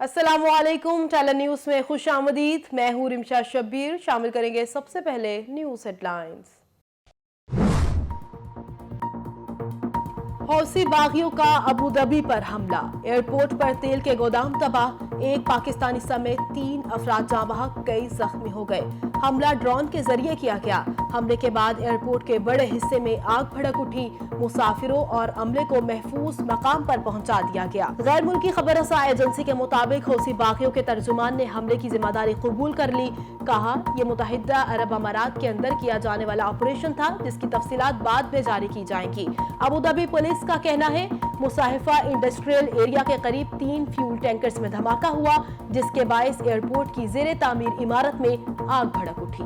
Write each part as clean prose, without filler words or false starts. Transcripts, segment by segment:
السلام علیکم، tailor news میں خوش آمدید۔ میں ہوں رمشا شبیر۔ شامل کریں گے سب سے پہلے نیوز ہیڈ لائنز۔ حوثی باغیوں کا ابوظہبی پر حملہ، ایئرپورٹ پر تیل کے گودام تباہ، ایک پاکستانی سمیت 3 افراد جاں بحق، کئی زخمی ہو گئے۔ حملہ ڈرون کے ذریعے کیا گیا۔ حملے کے بعد ایئرپورٹ کے بڑے حصے میں آگ بھڑک اٹھی، مسافروں اور عملے کو محفوظ مقام پر پہنچا دیا گیا۔ غیر ملکی خبر رساں ایجنسی کے مطابق حوثی باغیوں کے ترجمان نے حملے کی ذمہ داری قبول کر لی۔ کہا، یہ متحدہ عرب امارات کے اندر کیا جانے والا آپریشن تھا، جس کی تفصیلات بعد میں جاری کی جائیں گی۔ ابوظہبی پولیس کا کہنا ہے، مصاحفہ انڈسٹریل ایریا کے قریب 3 فیول ٹینکرز میں دھماکہ ہوا، جس کے باعث ایئرپورٹ کی زیر تعمیر عمارت میں آگ بھڑک اٹھی۔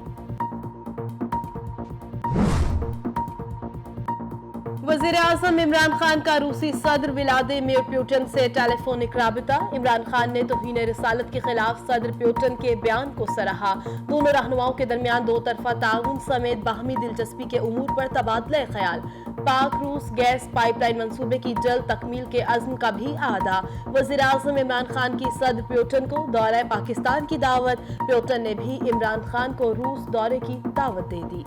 وزیراعظم عمران خان کا روسی صدر ولادیمیر پوٹن سے ٹیلی فونک رابطہ۔ عمران خان نے توہین رسالت کے خلاف صدر پوٹن کے بیان کو سراہا۔ دونوں رہنماؤں کے درمیان 2 طرفہ تعاون سمیت باہمی دلچسپی کے امور پر تبادلہ خیال۔ پاک روس گیس پائپ لائن منصوبے کی جلد تکمیل کے عزم کا بھی اعادہ۔ وزیراعظم عمران خان کی صدر پوٹن کو دورہ پاکستان کی دعوت۔ پوٹن نے بھی عمران خان کو روس دورے کی دعوت دے دی۔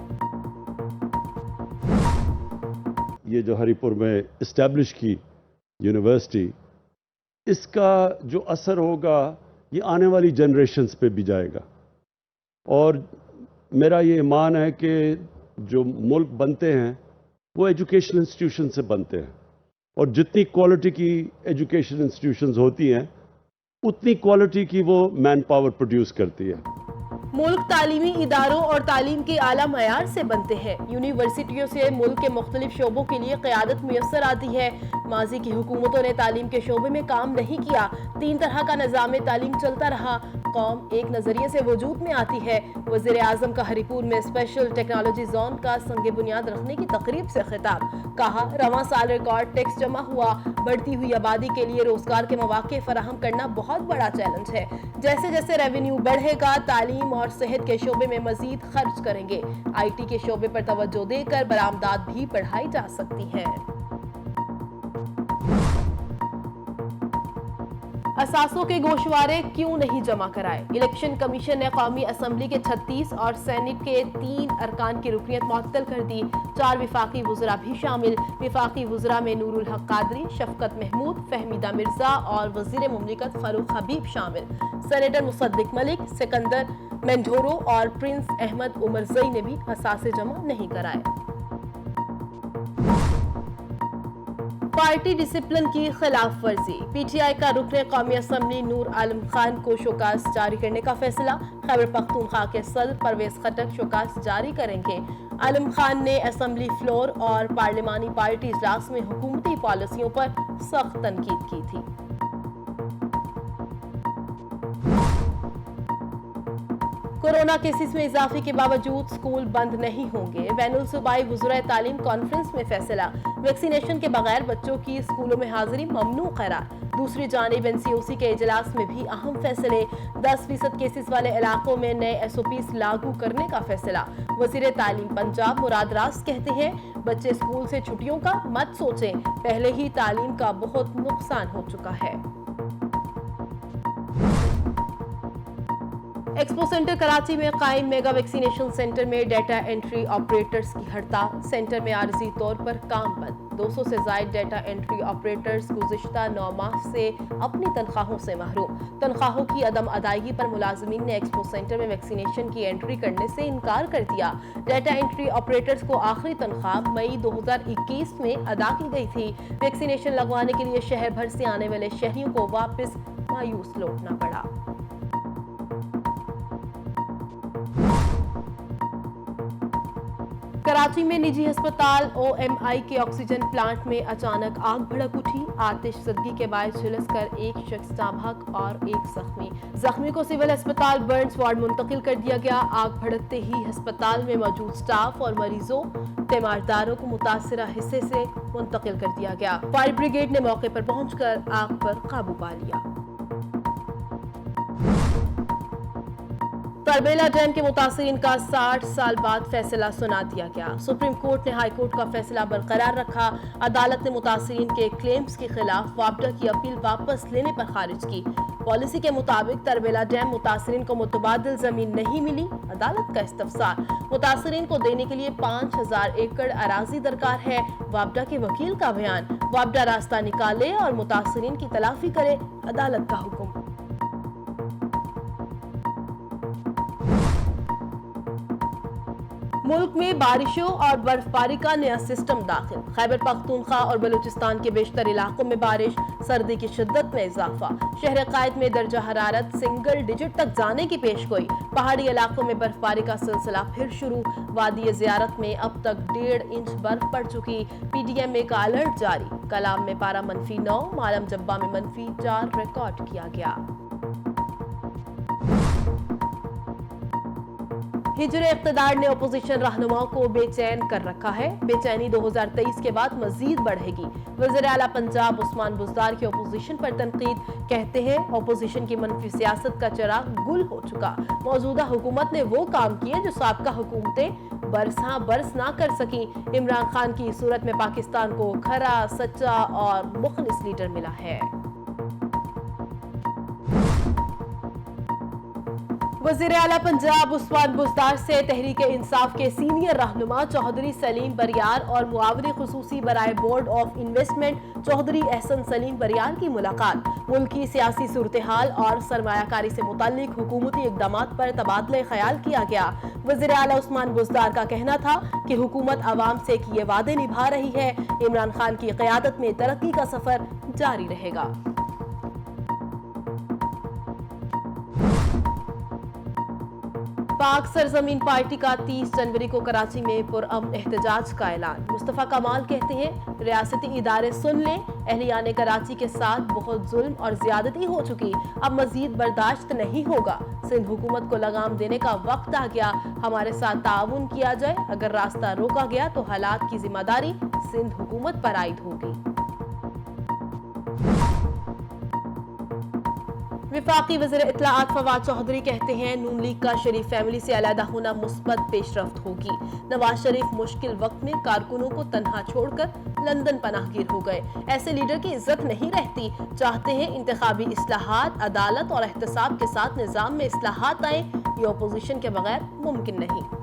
یہ جو ہری پور میں اسٹیبلش کی یونیورسٹی، اس کا جو اثر ہوگا یہ آنے والی جنریشنز پہ بھی جائے گا، اور میرا یہ ایمان ہے کہ جو ملک بنتے ہیں وہ ایجوکیشن انسٹیٹیوشن سے بنتے ہیں، اور جتنی کوالٹی کی ایجوکیشن انسٹیٹیوشنز ہوتی ہیں اتنی کوالٹی کی وہ مین پاور پروڈیوس کرتی ہے۔ ملک تعلیمی اداروں اور تعلیم کے اعلیٰ معیار سے بنتے ہیں۔ یونیورسٹیوں سے ملک کے مختلف شعبوں کے لیے قیادت میسر آتی ہے۔ ماضی کی حکومتوں نے تعلیم کے شعبے میں کام نہیں کیا۔ 3 طرح کا نظام تعلیم چلتا رہا، قوم ایک نظریے سے وجود میں آتی ہے۔ وزیر اعظم کا ہری پور میں اسپیشل ٹیکنالوجی زون کا سنگ بنیاد رکھنے کی تقریب سے خطاب۔ کہا، رواں سال ریکارڈ ٹیکس جمع ہوا۔ بڑھتی ہوئی آبادی کے لیے روزگار کے مواقع فراہم کرنا بہت بڑا چیلنج ہے۔ جیسے جیسے ریونیو بڑھے گا، تعلیم اور صحت کے شعبے میں مزید خرچ کریں گے۔ آئی ٹی کے شعبے پر توجہ دے کر برآمدات بھی بڑھائی جا سکتی ہیں۔ اثاثوں کے گوشوارے کیوں نہیں جمع کرائے؟ الیکشن کمیشن نے قومی اسمبلی کے 36 اور سینٹ کے 3 ارکان کی رکنیت معطل کر دی۔ 4 وفاقی وزراء بھی شامل۔ وفاقی وزراء میں نور الحق قادری، شفقت محمود، فہمیدہ مرزا اور وزیر مملکت فاروق حبیب شامل۔ سینیٹر مصدق ملک، سکندر مینڈھورو اور پرنس احمد عمرزئی نے بھی اثاثے جمع نہیں کرائے۔ پارٹی ڈسپلن کی خلاف ورزی، پی ٹی آئی کا رکن قومی اسمبلی نور عالم خان کو شوکاز جاری کرنے کا فیصلہ۔ خیبر پختونخوا کے صدر پرویز خٹک شوکاز جاری کریں گے۔ عالم خان نے اسمبلی فلور اور پارلیمانی پارٹی اجلاس میں حکومتی پالیسیوں پر سخت تنقید کی تھی۔ کورونا کیسز میں اضافے کے باوجود سکول بند نہیں ہوں گے۔ بین الصوبائی وزرائے تعلیم کانفرنس میں فیصلہ۔ ویکسینیشن کے بغیر بچوں کی اسکولوں میں حاضری ممنوع قرار۔ دوسری جانب این سی او سی کے اجلاس میں بھی اہم فیصلے۔ 10% کیسز والے علاقوں میں نئے ایس او پیز لاگو کرنے کا فیصلہ۔ وزیر تعلیم پنجاب مراد راست کہتے ہیں، بچے اسکول سے چھٹیوں کا مت سوچیں، پہلے ہی تعلیم کا بہت نقصان ہو چکا ہے۔ ایکسپو سینٹر کراچی میں قائم میگا ویکسینیشن سینٹر میں ڈیٹا انٹری آپریٹرز کی ہڑتال۔ سینٹر میں عارضی طور پر کام بند۔ 200 سے زائد ڈیٹا انٹری آپریٹرز گزشتہ 9 ماہ سے اپنی تنخواہوں سے محروم۔ تنخواہوں کی عدم ادائیگی پر ملازمین نے ایکسپو سینٹر میں ویکسینیشن کی انٹری کرنے سے انکار کر دیا۔ ڈیٹا انٹری آپریٹرز کو آخری تنخواہ مئی 2021 میں ادا کی گئی تھی۔ ویکسینیشن لگوانے کے لیے شہر بھر سے آنے والے شہریوں کو واپس مایوس لوٹنا پڑا۔ کراچی میں نجی ہسپتال او ایم آئی کے آکسیجن پلانٹ میں اچانک آگ بھڑک اٹھی۔ آتش زدگی کے باعث جھلس کر ایک شخص جاں بحق اور ایک زخمی۔ زخمی کو سول ہسپتال برنز وارڈ منتقل کر دیا گیا۔ آگ بھڑکتے ہی ہسپتال میں موجود سٹاف اور مریضوں تیمارداروں کو متاثرہ حصے سے منتقل کر دیا گیا۔ فائر بریگیڈ نے موقع پر پہنچ کر آگ پر قابو پا لیا۔ تربیلا ڈیم کے متاثرین کا 60 سال بعد فیصلہ سنا دیا گیا۔ سپریم کورٹ نے ہائی کورٹ کا فیصلہ برقرار رکھا۔ عدالت نے متاثرین کے کلیمز کے خلاف وابڈا کی اپیل واپس لینے پر خارج کی۔ پالیسی کے مطابق تربیلا ڈیم متاثرین کو متبادل زمین نہیں ملی۔ عدالت کا استفسار، متاثرین کو دینے کے لیے 5000 ایکڑ اراضی درکار ہے۔ وابڈا کے وکیل کا بیان، وابڈا راستہ نکالے اور متاثرین کی تلافی کرے، عدالت کا حکم۔ ملک میں بارشوں اور برف باری کا نیا سسٹم داخل۔ خیبر پختونخوا اور بلوچستان کے بیشتر علاقوں میں بارش، سردی کی شدت میں اضافہ۔ شہر قائد میں درجہ حرارت سنگل ڈیجٹ تک جانے کی پیشگوئی۔ پہاڑی علاقوں میں برف باری کا سلسلہ پھر شروع۔ وادی زیارت میں اب تک 1.5 انچ برف پڑ چکی۔ پی ڈی ایم اے کا الرٹ جاری۔ کلام میں پارہ -9، مالم جبہ میں -4 ریکارڈ کیا گیا۔ ہجر اقتدار نے اپوزیشن رہنماؤں کو بے چین کر رکھا ہے۔ بے چینی 2023 کے بعد مزید بڑھے گی۔ وزیر اعلیٰ پنجاب عثمان بزدار کی اپوزیشن پر تنقید، کہتے ہیں اپوزیشن کی منفی سیاست کا چراغ گل ہو چکا۔ موجودہ حکومت نے وہ کام کیے جو سابقہ حکومتیں برس نہ کر سکیں۔ عمران خان کی صورت میں پاکستان کو کھرا، سچا اور مخلص لیڈر ملا ہے۔ وزیر اعلیٰ پنجاب عثمان بزدار سے تحریک انصاف کے سینئر رہنما چودھری سلیم بریار اور معاون خصوصی برائے بورڈ آف انویسٹمنٹ چودھری احسن سلیم بریار کی ملاقات۔ ملک کی سیاسی صورتحال اور سرمایہ کاری سے متعلق حکومتی اقدامات پر تبادلہ خیال کیا گیا۔ وزیر اعلیٰ عثمان بزدار کا کہنا تھا کہ حکومت عوام سے کیے وعدے نبھا رہی ہے۔ عمران خان کی قیادت میں ترقی کا سفر جاری رہے گا۔ پاک سرزمین پارٹی کا 30 جنوری کو کراچی میں پرامن احتجاج کا اعلان۔ مصطفیٰ کمال کہتے ہیں ریاستی ادارے سن لیں، اہلیان کراچی کے ساتھ بہت ظلم اور زیادتی ہو چکی، اب مزید برداشت نہیں ہوگا۔ سندھ حکومت کو لگام دینے کا وقت آ گیا، ہمارے ساتھ تعاون کیا جائے، اگر راستہ روکا گیا تو حالات کی ذمہ داری سندھ حکومت پر عائد ہوگی۔ وفاقی وزیر اطلاعات فواد چودھری کہتے ہیں نون لیگ کا شریف فیملی سے علیحدہ ہونا مثبت پیش رفت ہوگی۔ نواز شریف مشکل وقت میں کارکنوں کو تنہا چھوڑ کر لندن پناہ گیر ہو گئے۔ ایسے لیڈر کی عزت نہیں رہتی۔ چاہتے ہیں انتخابی اصلاحات، عدالت اور احتساب کے ساتھ نظام میں اصلاحات آئیں، یہ اپوزیشن کے بغیر ممکن نہیں۔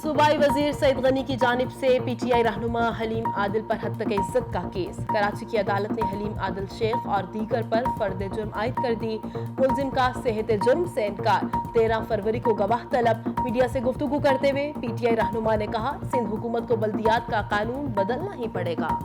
صوبائی وزیر سعید غنی کی جانب سے پی ٹی آئی رہنما حلیم عادل پر حتک عزت کا کیس۔ کراچی کی عدالت نے حلیم عادل شیخ اور دیگر پر فرد جرم عائد کر دی۔ ملزم کا صحت جرم سے انکار۔ 13 فروری کو گواہ طلب۔ میڈیا سے گفتگو کرتے ہوئے پی ٹی آئی رہنما نے کہا سندھ حکومت کو بلدیات کا قانون بدلنا ہی پڑے گا۔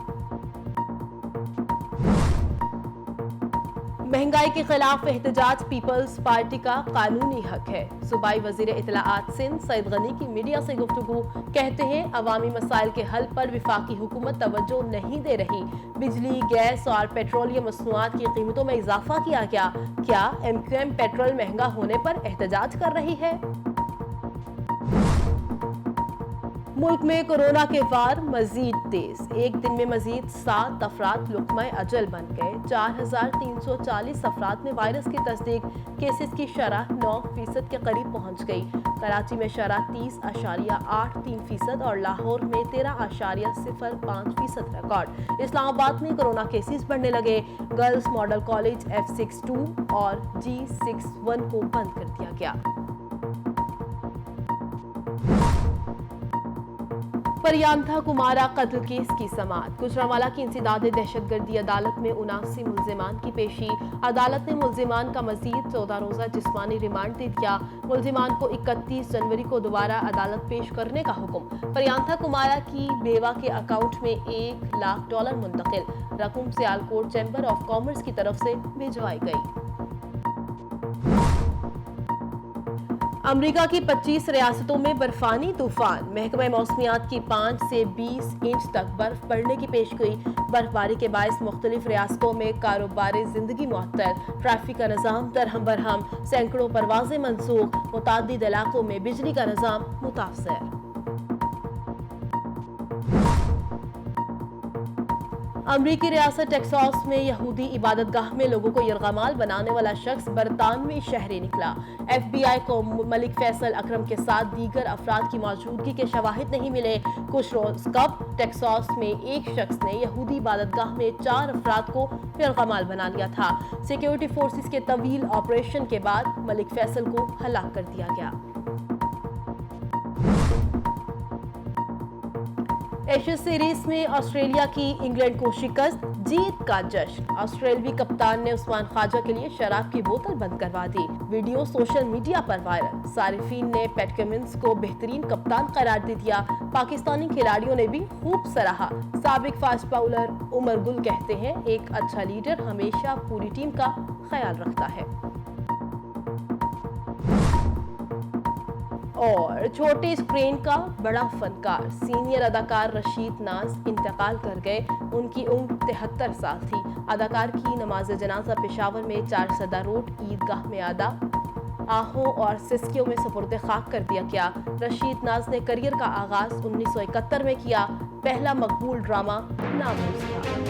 مہنگائی کے خلاف احتجاج پیپلز پارٹی کا قانونی حق ہے۔ صوبائی وزیر اطلاعات سندھ سعید غنی کی میڈیا سے گفتگو، کہتے ہیں عوامی مسائل کے حل پر وفاقی حکومت توجہ نہیں دے رہی۔ بجلی، گیس اور پیٹرولیم مصنوعات کی قیمتوں میں اضافہ کیا گیا۔ کیا ایم کیو ایم پیٹرول مہنگا ہونے پر احتجاج کر رہی ہے؟ ملک میں کورونا کے وار مزید تیز، ایک دن میں مزید 7 افراد لقمہ اجل بن گئے۔ 4340 افراد میں وائرس کی تصدیق، کیسز کی شرح 9% کے قریب پہنچ گئی۔ کراچی میں شرح 30.83% اور لاہور میں 13.05% ریکارڈ۔ اسلام آباد میں کورونا کیسز بڑھنے لگے۔ گرلز ماڈل کالج F62 اور G61 کو بند کر دیا گیا۔ پریانتھا کمارا قتل کیس کی سماعت۔ گجرانوالہ کی انسداد دہشت گردی عدالت میں 79 ملزمان کی پیشی۔ عدالت نے ملزمان کا مزید 14 روزہ جسمانی ریمانڈ دے دیا۔ ملزمان کو 31 جنوری کو دوبارہ عدالت پیش کرنے کا حکم۔ پریانتھا کمارا کی بیوہ کے اکاؤنٹ میں $1 لاکھ منتقل۔ رقم سیالکوٹ چیمبر آف کامرس کی طرف سے بھجوائی گئی۔ امریکہ کی 25 ریاستوں میں برفانی طوفان، محکمہ موسمیات کی 5 سے 20 انچ تک برف پڑنے کی پیشگوئی۔ برف باری کے باعث مختلف ریاستوں میں کاروبار زندگی معطل، ٹریفک کا نظام درہم برہم، سینکڑوں پروازیں منسوخ، متعدد علاقوں میں بجلی کا نظام متاثر۔ امریکی ریاست ٹیکساس میں یہودی عبادت گاہ میں لوگوں کو یرغمال بنانے والا شخص برطانوی شہری نکلا۔ ایف بی آئی کو ملک فیصل اکرم کے ساتھ دیگر افراد کی موجودگی کے شواہد نہیں ملے۔ کچھ روز قبل ٹیکساس میں ایک شخص نے یہودی عبادت گاہ میں 4 افراد کو یرغمال بنا لیا تھا۔ سیکیورٹی فورسز کے طویل آپریشن کے بعد ملک فیصل کو ہلاک کر دیا گیا۔ ایشیا سیریز میں آسٹریلیا کی انگلینڈ کو شکست، جیت کا جشن۔ آسٹریلوی کپتان نے عثمان خواجہ کے لیے شراب کی بوتل بند کروا دی۔ ویڈیو سوشل میڈیا پر وائرل۔ صارفین نے پیٹ کمنس کو بہترین کپتان قرار دے دیا۔ پاکستانی کھلاڑیوں نے بھی خوب سراہا۔ سابق فاسٹ باؤلر عمر گل کہتے ہیں، ایک اچھا لیڈر ہمیشہ پوری ٹیم کا خیال رکھتا ہے۔ اور چھوٹی اسکرین کا بڑا فنکار سینئر اداکار رشید ناز انتقال کر گئے۔ ان کی عمر 73 سال تھی۔ اداکار کی نماز جنازہ پشاور میں 4 سدہ روڈ عیدگاہ میں ادا آہوں اور سسکیوں میں سپرد خاک کر دیا گیا۔ رشید ناز نے کریئر کا آغاز 1971 میں کیا۔ پہلا مقبول ڈرامہ ناموس تھا۔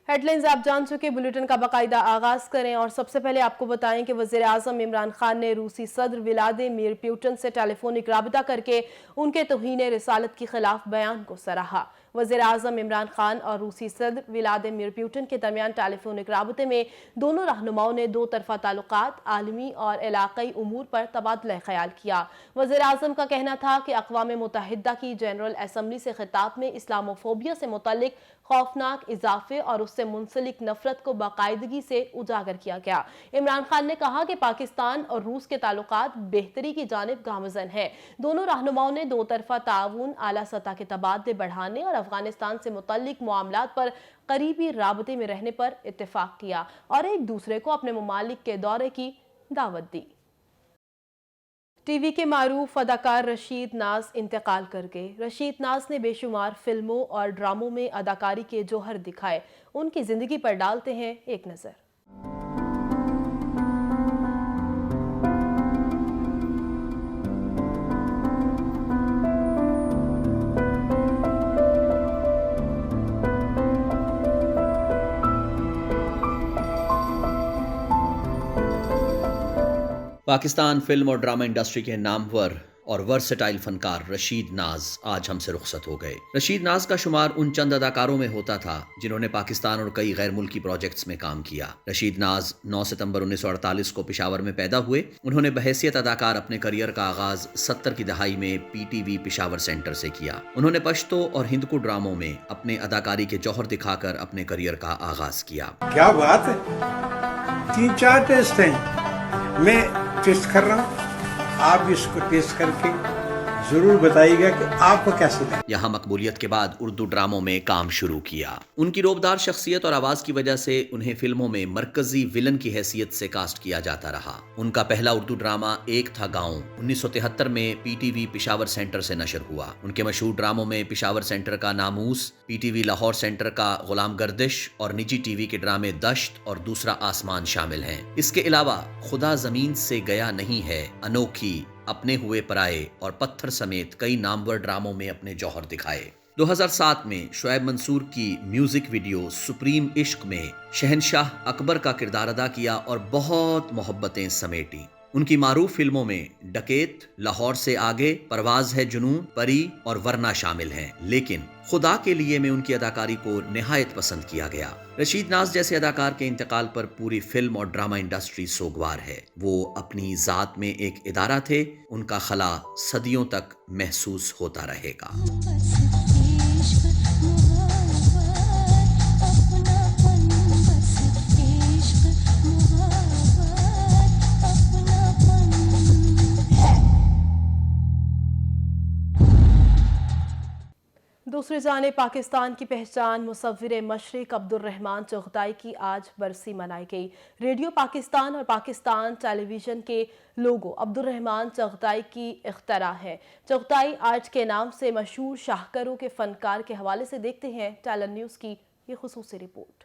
ہیڈ لائنز آپ جان چکے، بلیٹن کا باقاعدہ آغاز کریں اور سب سے پہلے آپ کو بتائیں کہ وزیر اعظم عمران خان نے روسی صدر ولادیمیر پیوٹن سے ٹیلی فونک رابطہ کر کے ان کے توہین رسالت کے خلاف بیان کو سراہا۔ وزیر اعظم عمران خان اور روسی صدر ولادیمیر پیوٹن کے درمیان ٹیلی فونک رابطے میں دونوں رہنماؤں نے 2 طرفہ تعلقات، عالمی اور علاقائی امور پر تبادلہ خیال کیا۔ وزیر اعظم کا کہنا تھا کہ اقوام متحدہ کی جنرل اسمبلی سے خطاب میں اسلاموفوبیا سے متعلق خوفناک اضافے اور اس سے منسلک نفرت کو باقاعدگی سے اجاگر کیا گیا۔ عمران خان نے کہا کہ پاکستان اور روس کے تعلقات بہتری کی جانب گامزن ہیں۔ دونوں رہنماؤں نے 2 طرفہ تعاون، اعلیٰ سطح کے تبادلے بڑھانے اور افغانستان سے متعلق معاملات پر قریبی رابطے میں رہنے پر اتفاق کیا اور ایک دوسرے کو اپنے ممالک کے دورے کی دعوت دی۔ ٹی وی کے معروف اداکار رشید ناز انتقال کر گئے۔ رشید ناز نے بے شمار فلموں اور ڈراموں میں اداکاری کے جوہر دکھائے۔ ان کی زندگی پر ڈالتے ہیں ایک نظر۔ پاکستان فلم اور ڈرامہ انڈسٹری کے نامور اور ورسٹائل فنکار رشید ناز آج ہم سے رخصت ہو گئے۔ رشید ناز کا شمار ان چند اداکاروں میں ہوتا تھا جنہوں نے پاکستان اور کئی غیر ملکی پروجیکٹس میں کام کیا۔ رشید ناز 9 ستمبر 1948 کو پشاور میں پیدا ہوئے۔ انہوں نے بحیثیت اداکار اپنے کریئر کا آغاز 70 کی دہائی میں P T V Peshawar centre سے کیا۔ انہوں نے پشتو اور ہندکو ڈراموں میں اپنے اداکاری کے جوہر دکھا کر اپنے کریئر کا آغاز کیا۔ کیا بات ہے، 3-4 ٹیسٹ ہیں، میں ٹیسٹ کر رہا ہوں، آپ بھی اس کو ٹیسٹ کر کے ضرور بتائیے گا کہ آپ کو کیسے لگا۔ یہاں مقبولیت کے بعد اردو ڈراموں میں کام شروع کیا۔ ان کی روبدار شخصیت اور آواز کی وجہ سے انہیں فلموں میں مرکزی ویلن کی حیثیت سے کاسٹ کیا جاتا رہا۔ ان کا پہلا اردو ڈرامہ ایک تھا گاؤں 1973 میں P T V Peshawar centre سے نشر ہوا۔ ان کے مشہور ڈراموں میں پشاور سینٹر کا ناموس، P T V Lahore centre کا غلام گردش اور نجی ٹی وی کے ڈرامے دشت اور دوسرا آسمان شامل ہیں۔ اس کے علاوہ خدا زمین سے گیا نہیں ہے، انوکھی، اپنے ہوئے پرائے اور پتھر سمیت کئی نامور ڈراموں میں اپنے جوہر دکھائے۔ 2007 میں شعیب منصور کی میوزک ویڈیو سپریم عشق میں شہنشاہ اکبر کا کردار ادا کیا اور بہت محبتیں سمیٹی۔ ان کی معروف فلموں میں ڈکیت، لاہور سے آگے، پرواز ہے جنوں، پری اور ورنہ شامل ہیں، لیکن خدا کے لیے میں ان کی اداکاری کو نہایت پسند کیا گیا۔ رشید ناز جیسے اداکار کے انتقال پر پوری فلم اور ڈرامہ انڈسٹری سوگوار ہے۔ وہ اپنی ذات میں ایک ادارہ تھے، ان کا خلا صدیوں تک محسوس ہوتا رہے گا۔ دوسری جانب پاکستان کی پہچان مصور مشرق عبدالرحمان چغتائی کی آج برسی منائی گئی۔ ریڈیو پاکستان اور پاکستان ٹیلی ویژن کے لوگو عبدالرحمان چغتائی کی اختراع ہے۔ چغتائی آرٹ کے نام سے مشہور شاہکاروں کے فنکار کے حوالے سے دیکھتے ہیں ٹیلر نیوز کی یہ خصوصی رپورٹ۔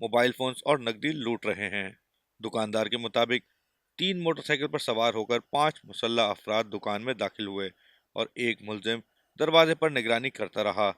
موبائل فونز اور نقدی لوٹ رہے ہیں۔ دکاندار کے مطابق 3 موٹر سائیکل پر سوار ہو کر 5 مسلح افراد دکان میں داخل ہوئے اور ایک ملزم دروازے پر نگرانی کرتا رہا۔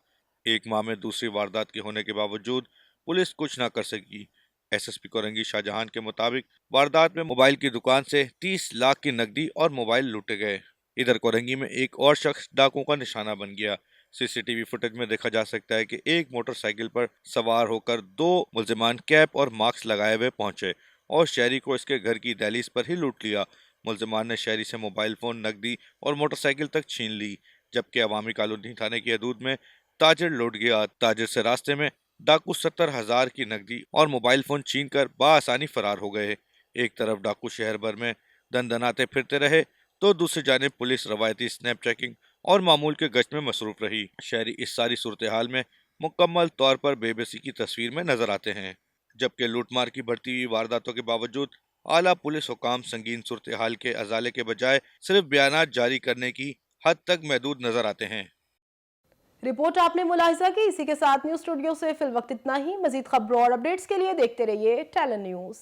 ایک ماہ میں دوسری واردات کے ہونے کے باوجود پولیس کچھ نہ کر سکی۔ S S P Korangi Shah Jahan کے مطابق واردات میں موبائل کی دکان سے 30 لاکھ کی نقدی اور موبائل لوٹے گئے۔ ادھر کورنگی میں ایک اور شخص ڈاکوں کا نشانہ بن گیا۔ سی سی ٹی وی فوٹیج میں دیکھا جا سکتا ہے کہ ایک موٹر سائیکل پر سوار ہو کر 2 ملزمان کیپ اور ماسک لگائے ہوئے پہنچے اور شہری کو اس کے گھر کی دہلیز پر ہی لوٹ لیا۔ ملزمان نے شہری سے موبائل فون، نقدی اور موٹر سائیکل تک چھین لی، جبکہ عوامی کالونی تھانے کی حدود میں تاجر لوٹ گیا۔ تاجر سے راستے میں ڈاکو 70,000 کی نقدی اور موبائل فون چھین کر بآسانی فرار ہو گئے۔ ایک طرف ڈاکو شہر بھر میں دندناتے پھرتے رہے تو دوسری جانب پولیس روایتی سنیپ چیکنگ اور معمول کے گشت میں مصروف رہی۔ شہری اس ساری صورتحال میں مکمل طور پر بے بسی کی تصویر میں نظر آتے ہیں، جبکہ لوٹ مار کی بڑھتی ہوئی وارداتوں کے باوجود اعلیٰ پولیس حکام سنگین صورتحال کے ازالے کے بجائے صرف بیانات جاری کرنے کی حد تک محدود نظر آتے ہیں۔ رپورٹ آپ نے ملاحظہ کی۔ اسی کے ساتھ نیوز اسٹوڈیو سے فی الوقت اتنا ہی۔ مزید خبروں اور اپڈیٹس کے لیے دیکھتے رہیے ٹیلن نیوز۔